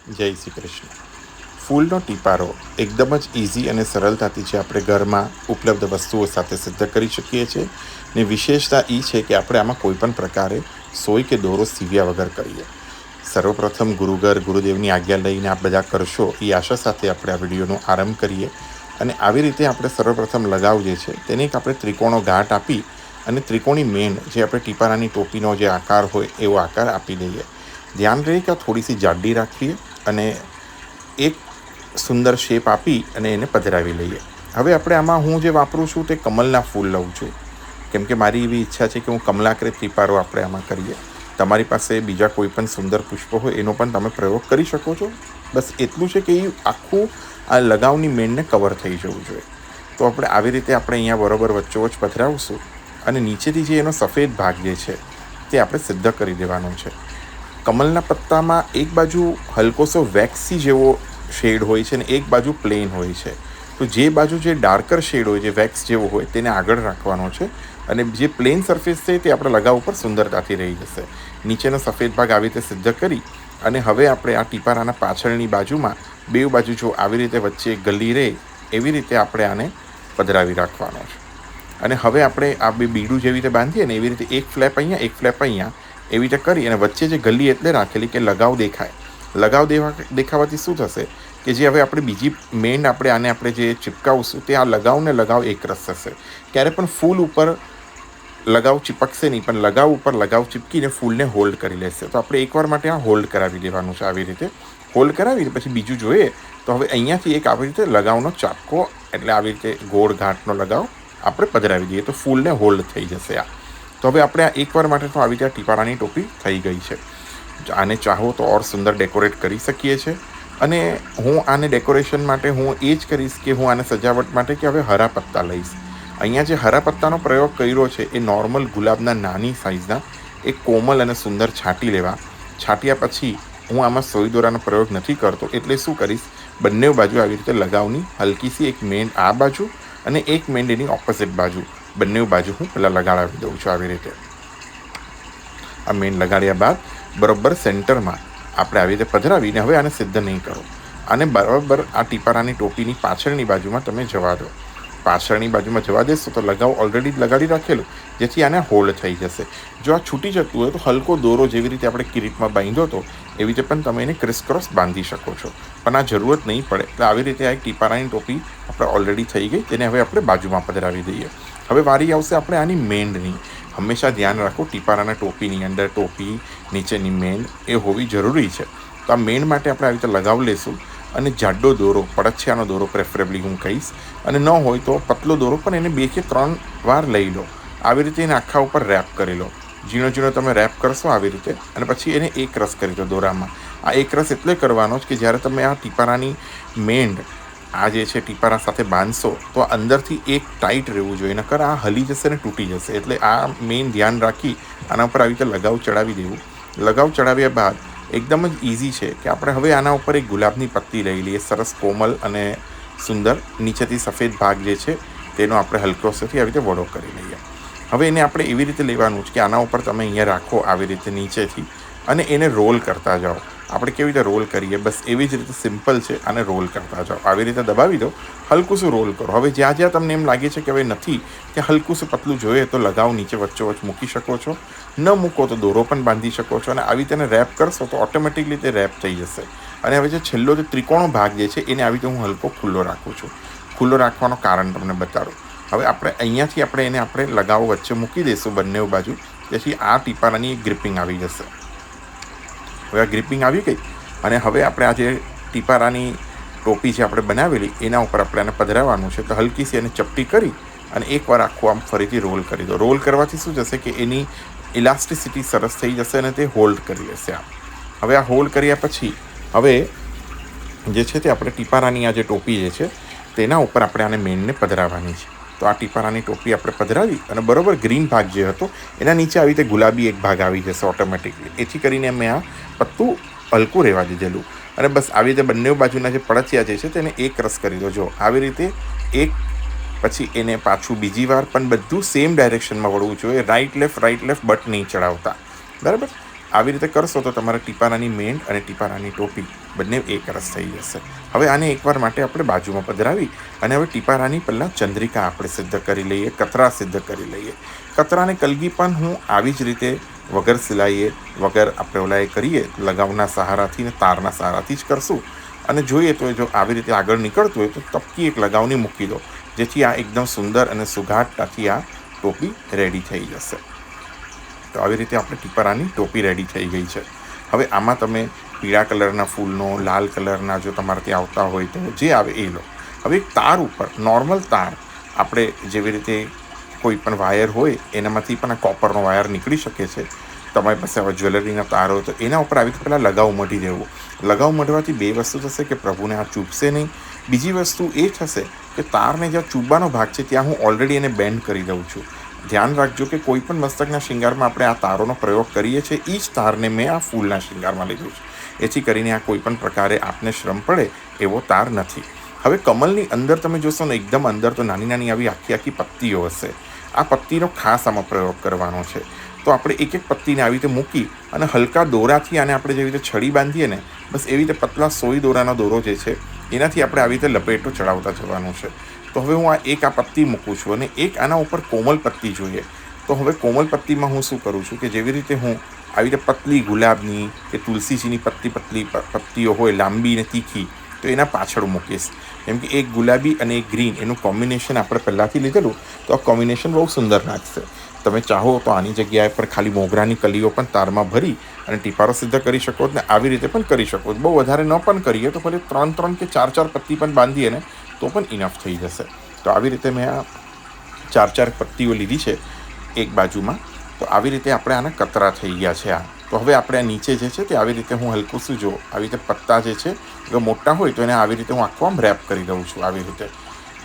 જય શ્રી કૃષ્ણ. ફૂલનો ટીપારો એકદમ જ ઇઝી અને સરળતાથી જે આપણે ઘરમાં ઉપલબ્ધ વસ્તુઓ સાથે સિદ્ધ કરી શકીએ છીએ. ને વિશેષતા એ છે કે આપણે આમાં કોઈ પણ પ્રકારે સોય કે દોરો સીવ્યા વગર કરીએ. સર્વપ્રથમ ગુરુઘર ગુરુદેવની આજ્ઞા લઈને આ બધા કરશો એ આશા સાથે આપણે આ વિડીયોનો આરંભ કરીએ. અને આવી રીતે આપણે સર્વપ્રથમ લગાવ જે છે તેને એક આપણે ત્રિકોણો ગાંઠ આપી અને ત્રિકોણી મેન જે આપણે ટીપારાની ટોપીનો જે આકાર હોય એવો આકાર આપી દઈએ. ધ્યાન રહે કે આ થોડીસી જાડી રાખીએ અને એક સુંદર શેપ આપી અને એને પધરાવી લઈએ. હવે આપણે આમાં હું જે વાપરું છું તે કમલના ફૂલ લઉં છું, કેમ કે મારી એવી ઈચ્છા છે કે હું કમલાકૃત ટીપારો આપણે આમાં કરીએ. તમારી પાસે બીજા કોઈ પણ સુંદર પુષ્પ હોય એનો પણ તમે પ્રયોગ કરી શકો છો. બસ એટલું છે કે એ આખું આ લગાવની મેનને કવર થઈ જવું જોઈએ. તો આપણે આવી રીતે આપણે અહીંયા બરોબર વચ્ચોવચ્ચ પધરાવશું અને નીચેથી જે એનો સફેદ ભાગ જે છે તે આપણે સિદ્ધ કરી દેવાનો છે. કમલના પત્તામાં એક બાજુ હલકોસો વેક્સી જેવો શેડ હોય છે અને એક બાજુ પ્લેન હોય છે. તો જે બાજુ જે ડાર્કર શેડ હોય, જે વેક્સ જેવો હોય તેને આગળ રાખવાનો છે અને જે પ્લેન સરફેસ છે તે આપણે લગાવ ઉપર સુંદરતાથી રહી જશે. નીચેનો સફેદ ભાગ આવી રીતે સિદ્ધ કરી અને હવે આપણે આ ટીપારાના પાછળની બાજુમાં બે બાજુ જો આવી રીતે વચ્ચે ગલી રહે એવી રીતે આપણે આને પધરાવી રાખવાનો છે. અને હવે આપણે આ બે બીડું જેવી રીતે બાંધીએ ને એવી રીતે એક ફ્લેપ અહીંયા, એક ફ્લેપ અહીંયા એવી રીતે કરી અને વચ્ચે જે ગલી એટલે રાખેલી કે લગાવ દેખાય. લગાવ દેખાવાથી શું થશે કે જે હવે આપણે બીજી મેન આને આપણે જે ચિપકાવશું તે આ લગાવને લગાવ એક રસ થશે. ક્યારે પણ ફૂલ ઉપર લગાવ ચિપકશે નહીં, પણ લગાવ ઉપર લગાવ ચિપકીને ફૂલને હોલ્ડ કરી લેશે. તો આપણે એકવાર માટે આ હોલ્ડ કરાવી દેવાનું છે. આવી રીતે હોલ્ડ કરાવીને પછી બીજું જોઈએ તો હવે અહીંયાથી એક આવી રીતે લગાવનો ચાપકો એટલે આવી રીતે ગોળ ઘાટનો લગાવ આપણે પધરાવી દઈએ તો ફૂલને હોલ્ડ થઈ જશે. તો હવે આપણે આ એકવાર માટે તો આવી રીતે ટીપારાની ટોપી થઈ ગઈ છે. આને ચાહો તો ઓર સુંદર ડેકોરેટ કરી શકીએ છીએ. અને હું આને ડેકોરેશન માટે હું એ જ કરીશ કે હું આને સજાવટ માટે કે હવે હરા પત્તા લઈશ. અહીંયા જે હરા પત્તાનો પ્રયોગ કર્યો છે એ નોર્મલ ગુલાબના નાની સાઇઝના એક કોમલ અને સુંદર છાંટી લેવા. છાંટ્યા પછી હું આમાં સોય દોરાનો પ્રયોગ નથી કરતો, એટલે શું કરીશ, બંને બાજુ આવી રીતે લગાવની હલકીસી એક મેંડ આ બાજુ અને એક મેંડ એની ઓપોઝિટ બાજુ બંને બાજુ હું પહેલાં લગાડાવી દઉં છું. આવી રીતે આ મેન લગાડ્યા બાદ બરાબર સેન્ટરમાં આપણે આવી રીતે પધરાવીને હવે આને સિદ્ધ નહીં કરો. આને બરાબર આ ટીપારાની ટોપીની પાછળની બાજુમાં તમે જવા દો. પાછળની બાજુમાં જવા દેશો તો લગાવ ઓલરેડી લગાડી રાખેલું, જેથી આને હોલ્ડ થઈ જશે. જો આ છૂટી જતું હોય તો હલકો દોરો જેવી રીતે આપણે કિરીટમાં બાંધ્યો હતો એવી રીતે પણ તમે એને ક્રિસક્રોસ બાંધી શકો છો, પણ આ જરૂરત નહીં પડે. એટલે આવી રીતે આ એક ટીપારાની ટોપી આપણે ઓલરેડી થઈ ગઈ, તેને હવે આપણે બાજુમાં પધરાવી દઈએ. હવે વારી આવશે આપણે આની મેન્ડની. હંમેશા ધ્યાન રાખો ટીપારાના ટોપીની અંદર ટોપી નીચેની મેન એ હોવી જરૂરી છે. તો આ મેન માટે આપણે આવી રીતે લગાવ લેશું અને જાડો દોરો, પડછિયાનો દોરો પ્રેફરેબલી હું કહીશ, અને ન હોય તો પતલો દોરો પણ એને 2 કે 3 વાર લઈ લો. આવી રીતે એને આખા ઉપર રેપ કરી લો. ઝીણો ઝીણો તમે રેપ કરશો આવી રીતે અને પછી એને એક રસ કરી દો દોરામાં. આ એક રસ એટલે કરવાનો જ કે જ્યારે તમે આ ટીપારાની મેન્ડ આ જે છે ટીપારા સાથે બાંધશો તો અંદરથી એક ટાઈટ રહેવું જોઈએ, નકર આ હલી જશે ને તૂટી જશે. એટલે આ મેઇન ધ્યાન રાખી આના ઉપર આવી રીતે લગાવ ચડાવી દેવું. લગાવ ચડાવ્યા બાદ એકદમ જ ઇઝી છે કે આપણે હવે આના ઉપર એક ગુલાબની પત્તી લઈ લઈએ, સરસ કોમલ અને સુંદર. નીચેથી સફેદ ભાગ જે છે તેનો આપણે હલકોસેથી આવી રીતે વડો કરી લઈએ. હવે એને આપણે એવી રીતે લેવાનું છે કે આના ઉપર તમે અહીંયા રાખો આવી રીતે નીચેથી અને એને રોલ કરતા જાઓ. આપણે કેવી રીતે રોલ કરીએ બસ એવી જ રીતે સિમ્પલ છે. આને રોલ કરતા જાઓ, આવી રીતે દબાવી દો, હલકું રોલ કરો. હવે જ્યાં જ્યાં તમને એમ લાગે છે કે હવે નથી કે હલકું પતલું જોઈએ તો લગાવ નીચે વચ્ચોવચ્ચ મૂકી શકો છો. ન મૂકો તો દોરો પણ બાંધી શકો છો અને આવી તેને રેપ કરશો તો ઓટોમેટિકલી તે રેપ થઈ જશે. અને હવે જે છેલ્લો જે ત્રિકોણો ભાગ જે છે એને આવી રીતે હું હલકો ખુલ્લો રાખું છું. ખુલ્લો રાખવાનું કારણ તમને બતાડું. હવે આપણે અહીંયાથી આપણે એને આપણે લગાવો વચ્ચે મૂકી દઈશું બંને બાજુ, જેથી આ ટીપારાની ગ્રિપિંગ આવી જશે. હવે આ ગ્રિપિંગ આવી ગઈ અને હવે આપણે આ જે ટીપારાની ટોપી જે આપણે બનાવેલી એના ઉપર આપણે આને પધરાવવાનું છે. તો હલકીસી એને ચપટી કરી અને એકવાર આખું આમ ફરીથી રોલ કરી દો. રોલ કરવાથી શું જશે કે એની ઇલાસ્ટિસિટી સરસ થઈ જશે અને તે હોલ્ડ કરી લેશે. હવે આ હોલ્ડ કર્યા પછી હવે જે છે તે આપણે ટીપારાની આ જે ટોપી જે છે તેના ઉપર આપણે આને મેનને પધરાવવાની છે. તો આ ટીપારાની ટોપી આપણે પધરાવી અને બરાબર ગ્રીન ભાગ જે હતો એના નીચે આવી રીતે ગુલાબી એક ભાગ આવી જશે ઓટોમેટિકલી. એથી કરીને મેં આ પત્તું હલકું રહેવા દીધેલું અને બસ આવી રીતે બંને બાજુના જે પડછિયા જે છે તેને એક રસ કરી દો. જો આવી રીતે એક પછી એને પાછું બીજી વાર, પણ બધું સેમ ડાયરેક્શનમાં વળવું જોઈએ. રાઈટ લેફ્ટ બટ નહીં ચડાવતા. બરાબર આવી રીતે કરશો તો તમારા ટીપારાની મેન અને ટીપારાની ટોપી બંને એક રસ થઈ જશે. હવે આને એકવાર માટે આપણે બાજુમાં પધરાવી અને હવે ટીપારાની પહેલાં ચંદ્રિકા આપણે સિદ્ધ કરી લઈએ, કતરા સિદ્ધ કરી લઈએ. કતરાને કલગી પણ હું આવી જ રીતે વગર સિલાઈએ, વગર આપણે ઓલાએ કરીએ લગાવના સહારાથી ને તારના સહારાથી જ કરશું. અને જોઈએ તો જો આવી રીતે આગળ નીકળતું હોય તો તપકી એક લગાવની મૂકી દો, જેથી આ એકદમ સુંદર અને સુઘાટતાથી આ ટોપી રેડી થઈ જશે. તો આવી રીતે આપણે ટીપારાની ટોપી રેડી થઈ ગઈ છે. હવે આમાં તમે પીળા કલરના ફૂલનો, લાલ કલરના જો તમારે ત્યાં આવતા હોય તો જે આવે એ લો. હવે એક તાર ઉપર નોર્મલ તાર આપણે જેવી રીતે કોઈ પણ વાયર હોય એનામાંથી પણ આ કોપરનો વાયર નીકળી શકે છે. તમારી પાસે હવે જ્વેલરીના તાર હોય તો એના ઉપર આવી રીતે પહેલાં લગાવ મઢી દેવું. લગાવ મઢવાથી બે વસ્તુ થશે કે પ્રભુને આ ચૂપશે નહીં. બીજી વસ્તુ એ થશે કે તારને જ્યાં ચૂબવાનો ભાગ છે ત્યાં હું ઓલરેડી એને બેન્ડ કરી દઉં છું. ધ્યાન રાખજો કે કોઈ પણ મસ્તકના શિંગારમાં આપણે આ તારોનો પ્રયોગ કરીએ છીએ એ જ તારને મેં આ ફૂલના શિંગારમાં લીધું છે. એથી કરીને આ કોઈ પણ પ્રકારે આપને શ્રમ પડે એવો તાર નથી. હવે કમલની અંદર તમે જોશો ને એકદમ અંદર તો નાની નાની આવી આખી આખી પત્તીઓ હશે. આ પત્તીનો ખાસ આમાં પ્રયોગ કરવાનો છે. તો આપણે એક એક પત્તીને આવી રીતે મૂકી અને હલકા દોરાથી આને આપણે જેવી રીતે છડી બાંધીએ ને બસ એવી રીતે પતલા સોય દોરાનો દોરો જે છે એનાથી આપણે આવી રીતે લપેટો ચડાવતા જવાનું છે. તો હવે હું આ પત્તી મૂકું છું અને એક આના ઉપર કોમલ પત્તી જોઈએ. તો હવે કોમલ પત્તીમાં હું શું કરું છું કે જેવી રીતે હું આવી રીતે પતલી ગુલાબની કે તુલસીજીની પતલી પત્તીઓ હોય લાંબી ને તીખી તો એના પાછળ મૂકીશ. કેમ કે એક ગુલાબી અને એક ગ્રીન એનું કોમ્બિનેશન આપણે પહેલાંથી લીધેલું તો આ કોમ્બિનેશન બહુ સુંદર લાગશે. તમે ચાહો તો આની જગ્યાએ પર ખાલી મોગરાની કલીઓ પણ તારમાં ભરી અને ટીપારો સિદ્ધ કરી શકો ને આવી રીતે પણ કરી શકો. બહુ વધારે ન પણ કરીએ તો ભલે 3 કે 4 પત્તી પણ બાંધીએ ને તો પણ ઇનફ થઈ જશે. તો આવી રીતે મેં આ 4 પત્તીઓ લીધી છે એક બાજુમાં. તો આવી રીતે આપણે આના કતરા થઈ ગયા છે આ. તો હવે આપણે આ નીચે જે છે તે આવી રીતે હું હલકું શું જો આવી રીતે પત્તા જે છે જો મોટા હોય તો એને આવી રીતે હું આખું આમ રેપ કરી દઉં છું આવી રીતે.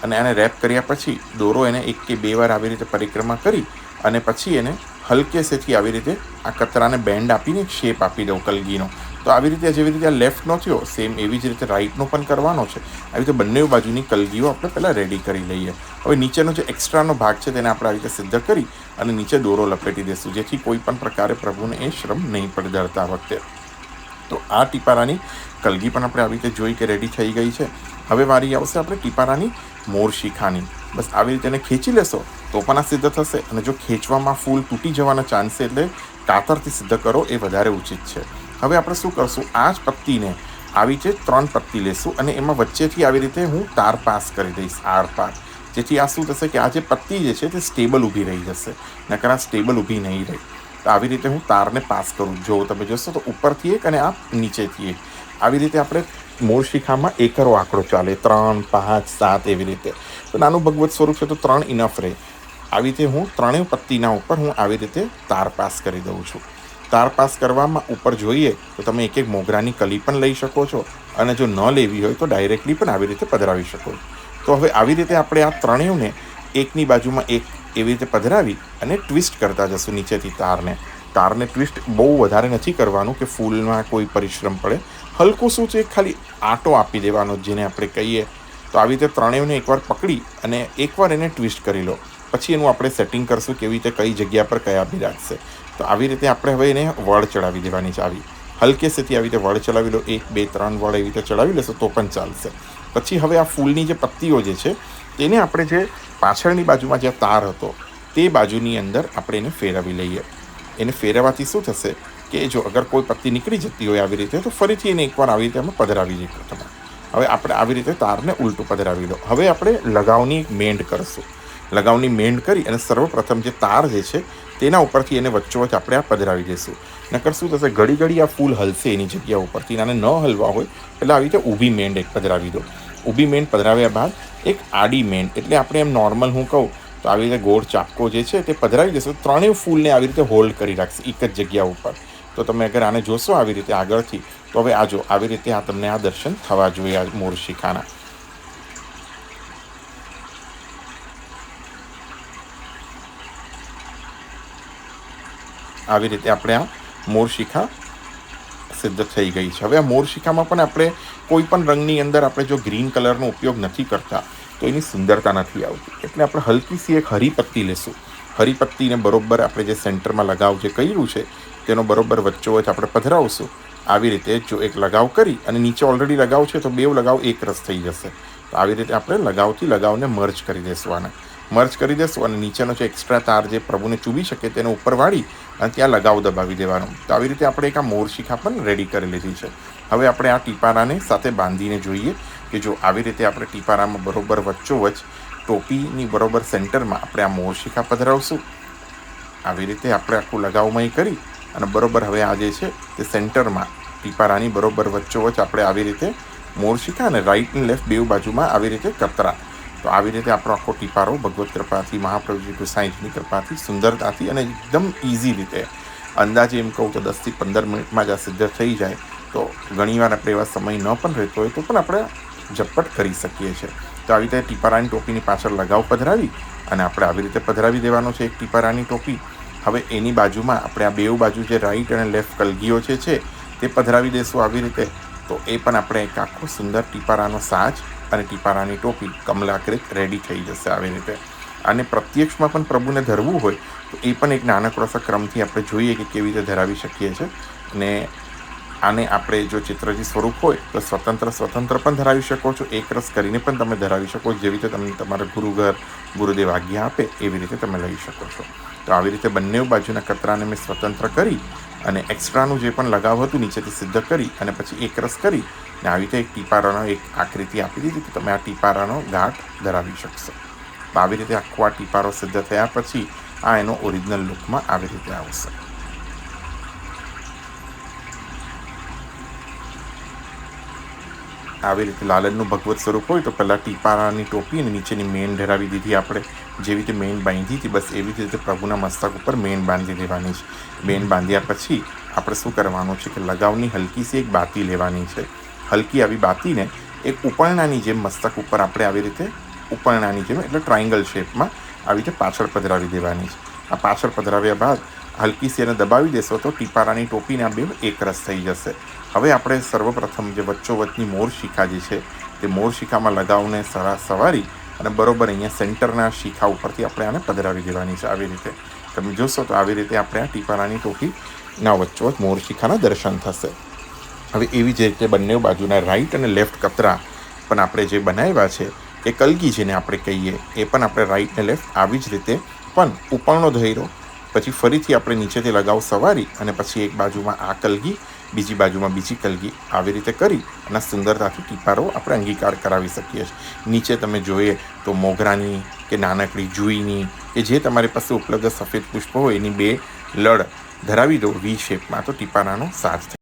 અને આને રેપ કર્યા પછી દોરો એને 1 કે 2 વાર આવી રીતે પરિક્રમા કરી અને પછી એને હલકેસેથી આવી રીતે આ કતરાને બેન્ડ આપીને એક શેપ આપી દઉં કલગીનો. તો આવી રીતે જેવી રીતે આ લેફ્ટનો થયો સેમ એવી જ રીતે રાઈટનો પણ કરવાનો છે. આવી રીતે બંને બાજુની કલગીઓ આપણે પહેલાં રેડી કરી લઈએ. હવે નીચેનો જે એક્સ્ટ્રાનો ભાગ છે તેને આપણે આવી રીતે સિદ્ધ કરી અને નીચે દોરો લપેટી દઈશું, જેથી કોઈ પણ પ્રકારે પ્રભુને એ શ્રમ નહીં પડે ધરતા વખતે. તો આ ટીપારાની કલગી પણ આપણે આવી રીતે જોઈ કે રેડી થઈ ગઈ છે. હવે વારી આવશે આપણે ટીપારાની મોર શિખાની. બસ આવી રીતે એને ખેંચી લેશો તો પણ આ સિદ્ધ થશે. અને જો ખેંચવામાં ફૂલ તૂટી જવાના ચાન્સ છે એટલે કાતરથી સિદ્ધ કરો એ વધારે ઉચિત છે. હવે આપણે શું કરશું, આ જ પત્તીને આવી રીતે 3 પત્તી લેશું અને એમાં વચ્ચેથી આવી રીતે હું તાર પાસ કરી દઈશ આર પાર. જેથી આ શું થશે કે આ જે પત્તી જે છે તે સ્ટેબલ ઊભી રહી જશે, નકર આ સ્ટેબલ ઊભી નહીં રહી. તો આવી રીતે હું તારને પાસ કરું. જો તમે જોશો તો ઉપરથી એક અને આ નીચેથી એક. આવી રીતે આપણે મોર શિખામાં એકરો આંકડો ચાલે 3, 5, 7 એવી રીતે. તો નાનું ભગવત સ્વરૂપ છે તો 3 ઇનફ રહે. આવી રીતે હું 3 પત્તીના ઉપર હું આવી રીતે તાર પાસ કરી દઉં છું. તાર પાસ કરવામાં ઉપર જોઈએ તો તમે એક મોગરાની કલી પણ લઈ શકો છો અને જો ન લેવી હોય તો ડાયરેક્ટલી પણ આવી રીતે પધરાવી શકો. તો હવે આવી રીતે આપણે આ ત્રણેયને એકની બાજુમાં એક એવી રીતે પધરાવી અને ટ્વિસ્ટ કરતા જશું નીચેથી તારને ટ્વિસ્ટ બહુ વધારે નથી કરવાનું કે ફૂલમાં કોઈ પરિશ્રમ પડે. હલકું શું છે ખાલી આંટો આપી દેવાનો જેને આપણે કહીએ. તો આવી રીતે ત્રણેયને એકવાર પકડી અને એકવાર એને ટ્વિસ્ટ કરી લો. પછી એનું આપણે સેટિંગ કરશું કેવી રીતે કઈ જગ્યા પર કયા બી રાખશે. તો આવી રીતે આપણે હવે એને વળ ચડાવી દેવાની છે. આવી હલકેસેથી આવી રીતે વળ ચડાવી લો, 1, 2, 3 વળ એવી રીતે ચડાવી લેશો તો પણ ચાલશે. પછી હવે આ ફૂલની જે પત્તીઓ જે છે તેને આપણે જે પાછળની બાજુમાં જે તાર હતો તે બાજુની અંદર આપણે એને ફેરવી લઈએ. એને ફેરવવાથી શું થશે કે જો અગર કોઈ પત્તી નીકળી જતી હોય આવી રીતે તો ફરીથી એને એકવાર આવી રીતે અમે પધરાવી દઈએ તમે. હવે આપણે આવી રીતે તારને ઉલટું પધરાવી લો. હવે આપણે લગાવની મેન્ડ કરશું. લગાવની મેન્ડ કરી અને સર્વપ્રથમ જે તાર જે છે તેના ઉપરથી એને વચ્ચોવચ્ચ આપણે આ પધરાવી દઈશું. નકર શું થશે ઘડી આ ફૂલ હલશે એની જગ્યા ઉપરથી. આને ન હલવા હોય એટલે આવી રીતે ઊભી મેન્ડ એક પધરાવી દો. ઊભી મેન્ડ પધરાવ્યા બાદ એક આડી મેન્ડ એટલે આપણે એમ નોર્મલ હું કહું તો આવી રીતે ગોળ ચાપકો જે છે તે પધરાવી દેશો. ત્રણેય ફૂલને આવી રીતે હોલ્ડ કરી રાખશે એક જ જગ્યા ઉપર. તો તમે અગર આને જોશો આવી રીતે આગળથી તો હવે આજો આવી રીતે આ તમને આ દર્શન થવા જોઈએ આ મોર શિખાના. આવી રીતે આપણે આ મોર શિખા સિદ્ધ થઈ ગઈ છે. હવે આ મોર શિખામાં પણ આપણે કોઈ પણ રંગની અંદર આપણે જો ગ્રીન કલરનો ઉપયોગ નથી કરતા તો એની સુંદરતા નથી આવતી. એટલે આપણે હલકીસી એક હરીપત્તી લેશું. હરીપત્તીને બરોબર આપણે જે સેન્ટરમાં લગાવ જે કર્યું છે તેનો બરોબર વચ્ચોવચ્ચ આપણે પધરાવશું આવી રીતે જો એક લગાવ કરી અને નીચે ઓલરેડી લગાવ છે તો બે લગાવ એક રસ થઈ જશે. તો આવી રીતે આપણે લગાવથી લગાવને મર્જ કરી દઈશું. આને મર્જ કરી દઈશું અને નીચેનો જે એક્સ્ટ્રા તાર જે પ્રભુને ચૂબી શકે તેને ઉપર વાળી અને ત્યાં લગાવ દબાવી દેવાનો. તો આવી રીતે આપણે એક આ મોરશિખા પણ રેડી કરી લીધી છે. હવે આપણે આ ટીપારાને સાથે બાંધીને જોઈએ કે જો આવી રીતે આપણે ટીપારામાં બરોબર વચ્ચોવચ્ચ ટોપીની બરોબર સેન્ટરમાં આપણે આ મોરશિખા પધરાવશું. આવી રીતે આપણે આખું લગાવમય કરી અને બરોબર હવે આ જે છે તે સેન્ટરમાં ટીપારાની બરોબર વચ્ચોવચ્ચ આપણે આવી રીતે મોરશિખા અને રાઈટ અને લેફ્ટ બેઉ બાજુમાં આવી રીતે કતરા. તો આવી રીતે આપણો આખો ટીપારો ભગવત કૃપાથી, મહાપ્રભુજી ગુસાઈજીની કૃપાથી, સુંદરતાથી અને એકદમ ઇઝી રીતે, અંદાજે એમ કહું તો 10થી 15 મિનિટમાં જ આ સિદ્ધ થઈ જાય. તો ઘણીવાર આપણે એવા સમય ન પણ રહેતો હોય તો પણ આપણે ઝટપટ કરી શકીએ છીએ. તો આવી રીતે ટીપારાની ટોપીની પાછળ લગાવ પધરાવી અને આપણે આવી રીતે પધરાવી દેવાનો છે એક ટીપારાની ટોપી. હવે એની બાજુમાં આપણે આ બેઉ બાજુ જે રાઈટ અને લેફ્ટ કલગીઓ છે તે પધરાવી દઈશું આવી રીતે. તો એ પણ આપણે એક આખો સુંદર ટીપારાનો સાજ અને ટીપારાની ટોપી કમલાકૃત રેડી થઈ જશે આવી રીતે. અને પ્રત્યક્ષમાં પણ પ્રભુને ધરવું હોય તો એ પણ એક નાનકડો ક્રમથી આપણે જોઈએ કે કેવી રીતે ધરાવી શકીએ છીએ. અને આને આપણે જો ચિત્રજી સ્વરૂપ હોય તો સ્વતંત્ર પણ ધરાવી શકો છો, એક રસ કરીને પણ તમે ધરાવી શકો, જેવી રીતે તમને તમારા ગુરુદેવ આજ્ઞા આપે એવી રીતે તમે લઈ શકો છો. તો આવી રીતે બંને બાજુના કતરાને મેં સ્વતંત્ર કરી અને એક્સ્ટ્રાનું જે પણ લગાવ હતું નીચેથી સિદ્ધ કરી અને પછી એક રસ કરી ને આવી રીતે એક ટીપારાનો એક આકૃતિ આપી દીધી કે તમે આ ટીપારાનો ગાંઠ ધરાવી શકશો. તો આવી રીતે આખો આ ટીપારો સિદ્ધ થયા પછી આ એનો ઓરિજિનલ લુકમાં આવી રીતે આવશે. આવી રીતે લાલનનું ભગવત સ્વરૂપ હોય તો પહેલાં ટીપારાની ટોપી અને નીચેની મેન ધરાવી દીધી આપણે. જેવી રીતે મેન બાંધી હતી બસ એવી જ રીતે પ્રભુના મસ્તક ઉપર મેન બાંધી દેવાની છે. મેન બાંધ્યા પછી આપણે શું કરવાનું છે કે લગાવની હલકીસી એક બાતી લેવાની છે. હલકી આવી બાતીને એક ઉપરણાની જેમ મસ્તક ઉપર આપણે આવી રીતે ઉપરણાની જેમ એટલે ટ્રાયંગલ શેપમાં આવી રીતે પાછળ પધરાવી દેવાની છે. આ પાછળ પધરાવ્યા બાદ હલકીસી એને દબાવી દેશો તો ટીપારાની ટોપીને આ બે એક રસ થઈ જશે. હવે આપણે સર્વપ્રથમ જે વચ્ચોવચ્ચની મોરશિખા જે છે તે મોરશિખામાં લગાવને સવારી અને બરોબર અહીંયા સેન્ટરના શિખા ઉપરથી આપણે આને પધરાવી દેવાની છે. આવી રીતે તમે જોશો તો આવી રીતે આપણે આ ટીપારાની ટોપીના વચ્ચોવચ્ચ મોરશિખાના દર્શન થશે. હવે એવી જ રીતે બંને બાજુના રાઈટ અને લેફ્ટ કતરા પણ આપણે જે બનાવ્યા છે એ કલગી જેને આપણે કહીએ એ પણ આપણે રાઈટ ને લેફ્ટ આવી જ રીતે પણ ઉપરનો ધૈરો પછી ફરીથી આપણે નીચેથી લગાવ સવારી અને પછી એક બાજુમાં આ કલગી બીજી બાજુમાં બીજી કલગી આવી રીતે કરી અને સુંદરતાથી ટીપારો આપણે અંગીકાર કરાવી શકીએ છીએ. નીચે તમે જોઈએ તો મોગરાની કે નાનકડી જુઈની કે જે તમારી પાસે ઉપલબ્ધ સફેદ પુષ્પો હોય એની બે લડ ધરાવી દો વી શેપમાં તો ટીપારાનો સાજ